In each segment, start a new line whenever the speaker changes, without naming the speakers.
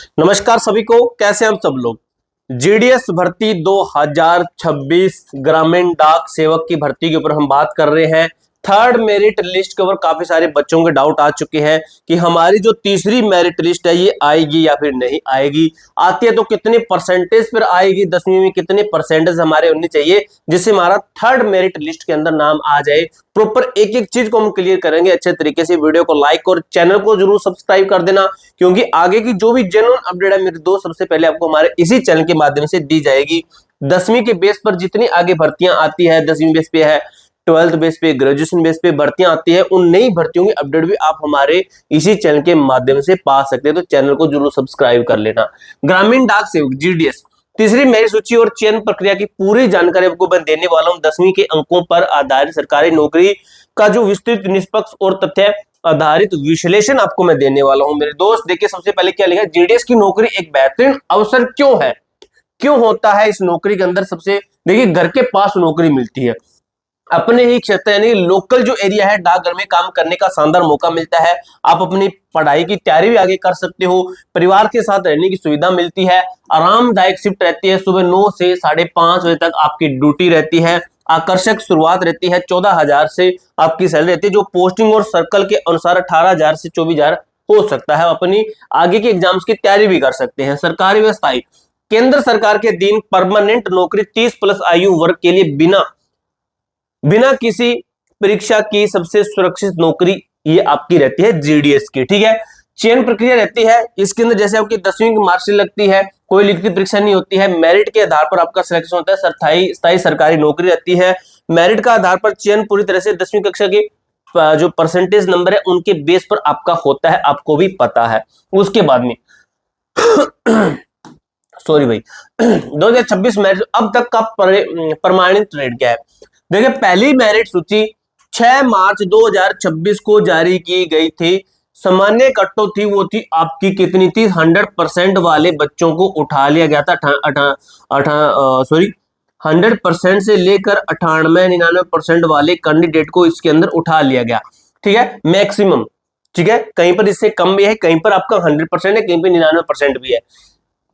नमस्कार सभी को, कैसे हम सब लोग। जीडीएस भर्ती 2026 ग्रामीण डाक सेवक की भर्ती के ऊपर हम बात कर रहे हैं। थर्ड मेरिट लिस्ट के ऊपर काफी सारे बच्चों के डाउट आ चुके हैं कि हमारी जो तीसरी मेरिट लिस्ट है ये आएगी या फिर नहीं आएगी, आती है तो कितने परसेंटेज पर आएगी, 10वीं में कितने परसेंटेज हमारे होने चाहिए जिससे हमारा थर्ड मेरिट लिस्ट के अंदर नाम आ जाए। प्रॉपर एक एक चीज को हम क्लियर करेंगे अच्छे तरीके से। वीडियो को लाइक और चैनल को जरूर सब्सक्राइब कर देना, क्योंकि आगे की जो भी जेन्युइन अपडेट है मेरे दोस्त सबसे पहले आपको हमारे इसी चैनल के माध्यम से दी जाएगी। 10वीं के बेस पर जितनी आगे भर्तियां आती है, 10वीं बेस पे है, 12th बेस पे, ग्रेजुएशन बेस पे भर्तियां आती है, उन नई भर्तियों की अपडेट भी आप हमारे इसी चैनल के माध्यम से पा सकते हैं, तो चैनल को जरूर सब्सक्राइब कर लेना। ग्रामीण डाक सेवक जीडीएस तीसरी मेरिट सूची और चयन प्रक्रिया की पूरी जानकारी आपको मैं देने वाला हूं। 10वीं के अंकों पर आधारित सरकारी नौकरी का जो विस्तृत, निष्पक्ष और तथ्य आधारित विश्लेषण आपको मैं देने वाला हूं मेरे दोस्त। देखिए सबसे पहले क्या लिखा है, जीडीएस की नौकरी एक बेहतरीन अवसर क्यों है, क्यों होता है इस नौकरी के अंदर। सबसे देखिए, घर के पास नौकरी मिलती है, अपने ही क्षेत्र यानी लोकल जो एरिया है, डाकघर में काम करने का शानदार मौका मिलता है। आप अपनी पढ़ाई की तैयारी भी आगे कर सकते हो, परिवार के साथ रहने की सुविधा मिलती है, आरामदायक शिफ्ट रहती है, सुबह 9 से 5:30 बजे तक आपकी ड्यूटी रहती है, आकर्षक शुरुआत रहती है, 14,000 से आपकी सैलरी रहती है, जो पोस्टिंग और सर्कल के अनुसार 18,000 से 24,000 हो सकता है। अपनी आगे के एग्जाम्स की तैयारी भी कर सकते हैं। सरकारी व स्थायी केंद्र सरकार के अधीन परमानेंट नौकरी 30+ आयु वर्ग के लिए बिना किसी परीक्षा की सबसे सुरक्षित नौकरी ये आपकी रहती है जीडीएस की। ठीक है, चयन प्रक्रिया रहती है इसके अंदर, जैसे आपकी 10वीं की मार्कशीट लगती है, कोई लिखित परीक्षा नहीं होती है, मेरिट के आधार पर आपका सिलेक्शन होता है। स्थायी सरकारी नौकरी रहती है, मेरिट का आधार पर चयन पूरी तरह से 10वीं कक्षा के जो परसेंटेज नंबर है उनके बेस पर आपका होता है, आपको भी पता है। उसके बाद में सॉरी भाई 2026 मेरिट अब तक का प्रमाणित रेट क्या है। देखिए, पहली मेरिट सूची 6 मार्च 2026 को जारी की गई थी। सामान्य कट ऑफ थी, वो थी आपकी कितनी थी, 100% वाले बच्चों को उठा लिया गया था। 100% से लेकर 98-99% वाले कैंडिडेट को इसके अंदर उठा लिया गया। ठीक है, मैक्सिमम। ठीक है, कहीं पर इससे कम भी है, कहीं पर आपका 100% है, कहीं पर 99% भी है।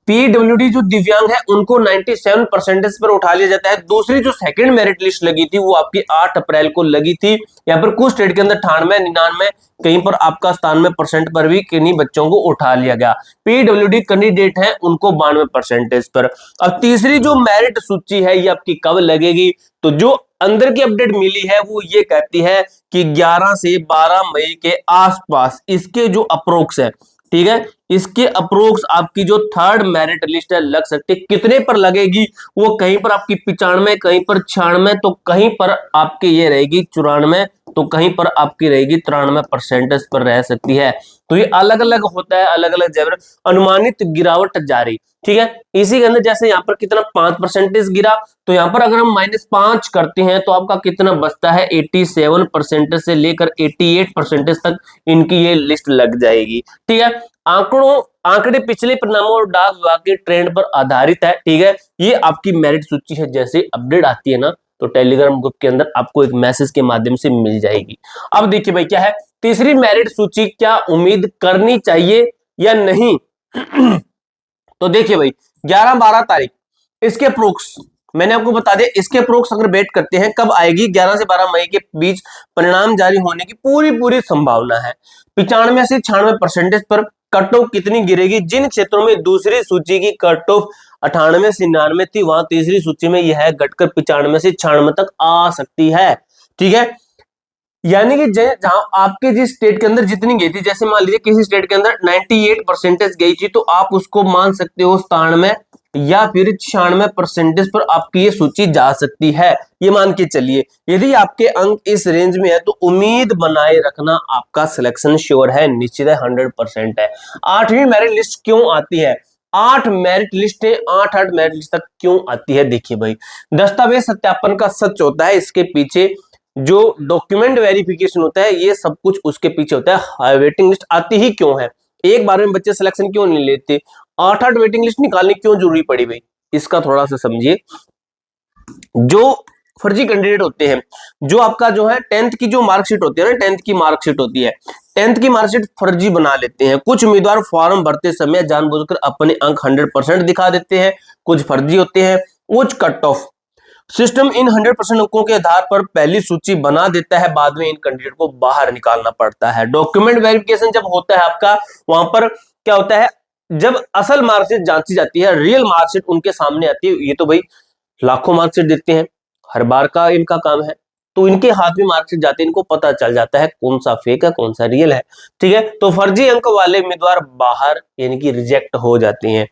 पीडब्ल्यूडी जो दिव्यांग है उनको 97% पर उठा लिया जाता है। दूसरी जो सेकंड मेरिट लिस्ट लगी थी वो आपकी 8 अप्रैल को लगी थी। यहाँ पर कुछ स्टेट के अंदर 98-99, कहीं पर आपका 97% पर भी किन्हीं बच्चों को उठा लिया गया। पीडब्ल्यूडी कैंडिडेट हैं उनको 92% पर। अब तीसरी जो मेरिट सूची है ये आपकी कब लगेगी, तो जो अंदर की अपडेट मिली है वो ये कहती है कि 11 से 12 मई के आसपास इसके जो अप्रोक्स है, ठीक है, इसके अप्रोक्स आपकी जो थर्ड मेरिट लिस्ट है लग सकती है। कितने पर लगेगी, वो कहीं पर आपकी 95, कहीं पर 96, तो कहीं पर आपके ये रहेगी 94, तो कहीं पर आपकी रहेगी 93% पर रह सकती है। तो ये अलग अलग होता है, अलग अलग जगह अनुमानित गिरावट जारी। ठीक है, इसी के अंदर जैसे यहाँ पर कितना 5% गिरा, तो यहाँ पर अगर हम -5 करते हैं तो आपका कितना बचता है, 87% से लेकर 88% तक इनकी ये लिस्ट लग जाएगी। ठीक है, आंकड़े पिछले परिणामों और डाक विभाग के ट्रेंड पर आधारित है। ठीक है, ये आपकी मेरिट सूची है, जैसे अपडेट आती है ना तो टेलीग्राम ग्रुप के अंदर आपको एक मैसेज के माध्यम से मिल जाएगी। अब देखिए भाई क्या है, तीसरी मेरिट सूची क्या उम्मीद करनी चाहिए या नहीं। तो देखिए भाई 11-12 तारीख इसके अप्रोक्स मैंने आपको बता दिया, इसके अप्रोक्स अगर वेट करते हैं कब आएगी, 11 से 12 मई के बीच परिणाम जारी होने की पूरी संभावना है। 95 से 96% पर कट ऑफ कितनी गिरेगी, जिन क्षेत्रों में दूसरी सूची की कट ऑफ 98 से 99 थी वहां तीसरी सूची में यह घटकर 95 से 96 तक आ सकती है। ठीक है, यानी कि जहां आपके जिस स्टेट के अंदर जितनी गई थी, जैसे मान लीजिए किसी स्टेट के अंदर 98% गई थी, तो आप उसको मान सकते हो 97 या फिर 96% पर आपकी ये सूची जा सकती है। ये मान के चलिए, यदि आपके अंक इस रेंज में है तो उम्मीद बनाए रखना आपका सिलेक्शन श्योर है, निश्चित है, 100% है। 8वीं मेरिट लिस्ट क्यों आती है, 8 मेरिट लिस्ट 8 मेरिट लिस्ट तक क्यों आती है। देखिए भाई, दस्तावेज सत्यापन का सच होता है, इसके पीछे जो डॉक्यूमेंट वेरिफिकेशन होता है ये सब कुछ उसके पीछे होता है। वेटिंग लिस्ट आती ही क्यों है, एक बार में बच्चे सिलेक्शन क्यों नहीं लेते, 8 वेटिंग लिस्ट निकालनी क्यों जरूरी पड़ी भाई, इसका थोड़ा सा समझिए। जो फर्जी कैंडिडेट होते हैं। जो आपका जो है 10th की जो मार्कशीट होती है ना, 10th की मार्कशीट होती है, 10th की मार्कशीट फर्जी बना लेते हैं। कुछ उम्मीदवार फॉर्म भरते समय जानबूझकर अपने अंक 100% दिखा देते हैं, कुछ फर्जी होते हैं। उच्च कट ऑफ सिस्टम इन 100% अंकों के आधार पर पहली सूची बना देता है, बाद में इन कैंडिडेट को बाहर निकालना पड़ता है। डॉक्यूमेंट वेरिफिकेशन जब होता है आपका, वहां पर क्या होता है, जब असल मार्कशीट जांची जाती है, रियल मार्कशीट उनके सामने आती है। ये तो भाई लाखों मार्कशीट देते हैं, हर बार का इनका काम है, तो इनके हाथ में मार्कशीट जाते हैं, इनको पता चल जाता है कौन सा फेक है कौन सा रियल है। ठीक है, तो फर्जी अंक वाले उम्मीदवार बाहर यानी कि रिजेक्ट हो जाते हैं।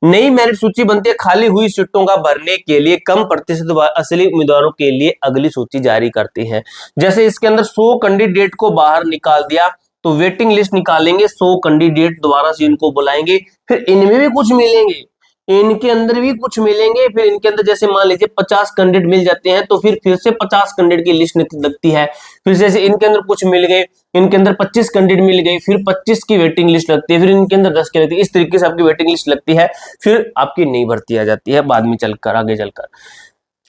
नई मेरिट सूची बनती है, खाली हुई सीटों का भरने के लिए कम प्रतिशत असली उम्मीदवारों के लिए अगली सूची जारी करती है। जैसे इसके अंदर 100 कैंडिडेट को बाहर निकाल दिया, तो वेटिंग लिस्ट निकालेंगे, 100 कैंडिडेट दोबारा से इनको बुलाएंगे, फिर इनमें भी कुछ मिलेंगे, इनके अंदर भी कुछ मिलेंगे, फिर इनके अंदर जैसे मान लीजिए 50 कैंडिडेट मिल जाते हैं, तो फिर से 50 कैंडिडेट की लिस्ट लगती है। फिर जैसे इनके अंदर कुछ मिल गए, इनके अंदर 25 कैंडिडेट मिल गए, फिर 25 की वेटिंग लिस्ट लगती है, फिर इनके अंदर 10 की लगती है। इस तरीके से आपकी वेटिंग लिस्ट लगती है, फिर आपकी नई भर्ती आ जाती है बाद में चलकर, आगे चलकर।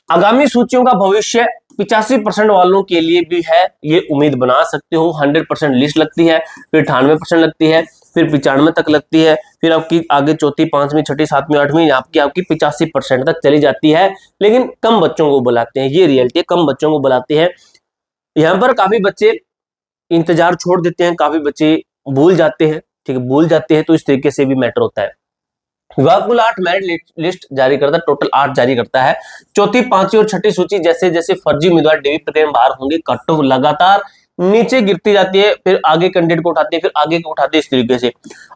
आगामी सूचियों का भविष्य 85% वालों के लिए भी है, ये उम्मीद बना सकते हो। 100% लिस्ट लगती है, फिर 98% लगती है, फिर 95 तक लगती है, फिर आपकी आगे चौथी, पांचवी, छठी, सातवीं, आठवीं आपकी 85% तक चली जाती है। लेकिन कम बच्चों को बुलाते हैं, ये रियलिटी है, कम बच्चों को बुलाते हैं। यहाँ पर काफी बच्चे इंतजार छोड़ देते हैं, काफी बच्चे भूल जाते हैं। ठीक है, भूल जाते हैं, तो इस तरीके से भी मैटर होता है। विभाग कुल 8 मेरिट लिस्ट जारी करता है, टोटल 8 जारी करता है। चौथी, पांचवी और छठी सूची जैसे जैसे फर्जी उम्मीदवार डीवी प्रक्रिया में बाहर होंगे, कट ऑफ लगातार नीचे गिरती जाती है, फिर आगे कैंडिडेट को उठाते हैं, फिर आगे को उठाते हैं, इस तरीके से।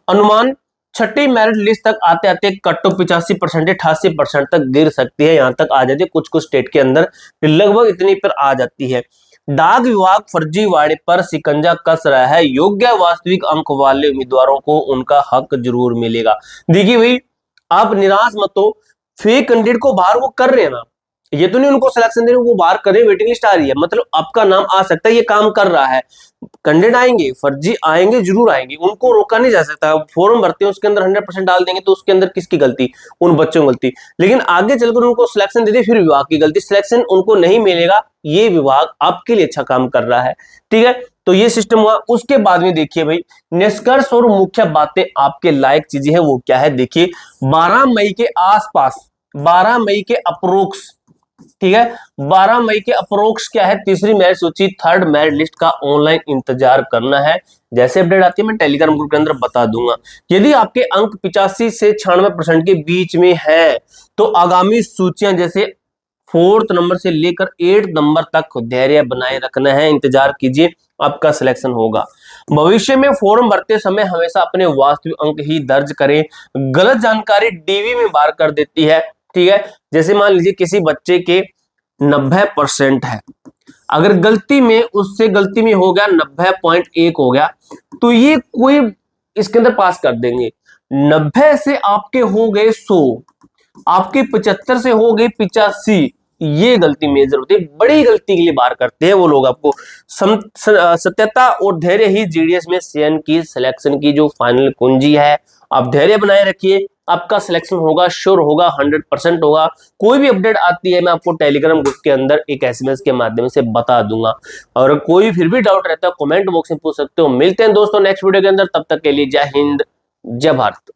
अनुमान छठी मेरिट लिस्ट तक आते आते कट ऑफ 85% 88% तक गिर सकती है, यहां तक आ जाती है कुछ कुछ स्टेट के अंदर, लगभग इतनी पर आ जाती है। डाक विभाग फर्जीवाड़े पर शिकंजा कस रहा है, योग्य वास्तविक अंक वाले उम्मीदवारों को उनका हक जरूर मिलेगा। देखिए भाई, आप निराश मत हो, फेक कैंडिडेट को बाहर वो कर रहे हैं ना, ये तो नहीं उनको सिलेक्शन दे रहे, वो बाहर कर रहे, वेटिंग लिस्ट आ रही है, मतलब आपका नाम आ सकता है, ये काम कर रहा है। कैंडिडेट आएंगे, फर्जी आएंगे, जरूर आएंगे, उनको रोका नहीं जा सकता। फॉर्म भरते हैं, उसके अंदर 100% डाल देंगे, तो उसके अंदर किसकी गलती? उन बच्चों की गलती। लेकिन आगे चलकर उनको सिलेक्शन दे दे, फिर विभाग की गलती, सिलेक्शन उनको नहीं मिलेगा, ये विभाग आपके लिए अच्छा काम कर रहा है। ठीक है, तो ये सिस्टम हुआ। उसके बाद में देखिए भाई, निष्कर्ष और मुख्य बातें आपके लायक चीजें हैं, वो क्या है देखिए। 12 मई के आसपास, 12 मई के अप्रोक्स, ठीक है, 12 मई के अप्रोक्स क्या है, तीसरी मेरिट सूची, थर्ड मेरिट लिस्ट का ऑनलाइन इंतजार करना है। जैसे अपडेट आती है मैं टेलीग्राम ग्रुप के अंदर बता दूंगा। यदि आपके अंक 85 से 96% के बीच में है, तो आगामी सूचियां जैसे 4th नंबर से लेकर 8th नंबर तक धैर्य बनाए रखना है, इंतजार कीजिए, आपका सिलेक्शन होगा। भविष्य में फॉर्म भरते समय हमेशा अपने वास्तविक अंक ही दर्ज करें, गलत जानकारी डीवी में बाहर कर देती है। ठीक है, जैसे मान लीजिए किसी बच्चे के 90% है, अगर गलती में उससे गलती में हो गया 90.1 हो गया, तो ये कोई इसके अंदर पास कर देंगे। 90 से आपके हो गए 100, आपके 75 से हो गए 85, ये गलती मेजर होती है, बड़ी गलती के लिए बाहर करते हैं वो लोग। आपको सत्यता और धैर्य ही जीडीएस में चयन की सिलेक्शन की जो फाइनल कुंजी है। आप धैर्य बनाए रखिए, आपका सिलेक्शन होगा, श्योर होगा, 100% होगा। कोई भी अपडेट आती है मैं आपको टेलीग्राम ग्रुप के अंदर एक एसएमएस के माध्यम से बता दूंगा, और कोई फिर भी डाउट रहता है कमेंट बॉक्स में पूछ सकते हो। मिलते हैं दोस्तों नेक्स्ट वीडियो के अंदर, तब तक के लिए जय हिंद, जय भारत।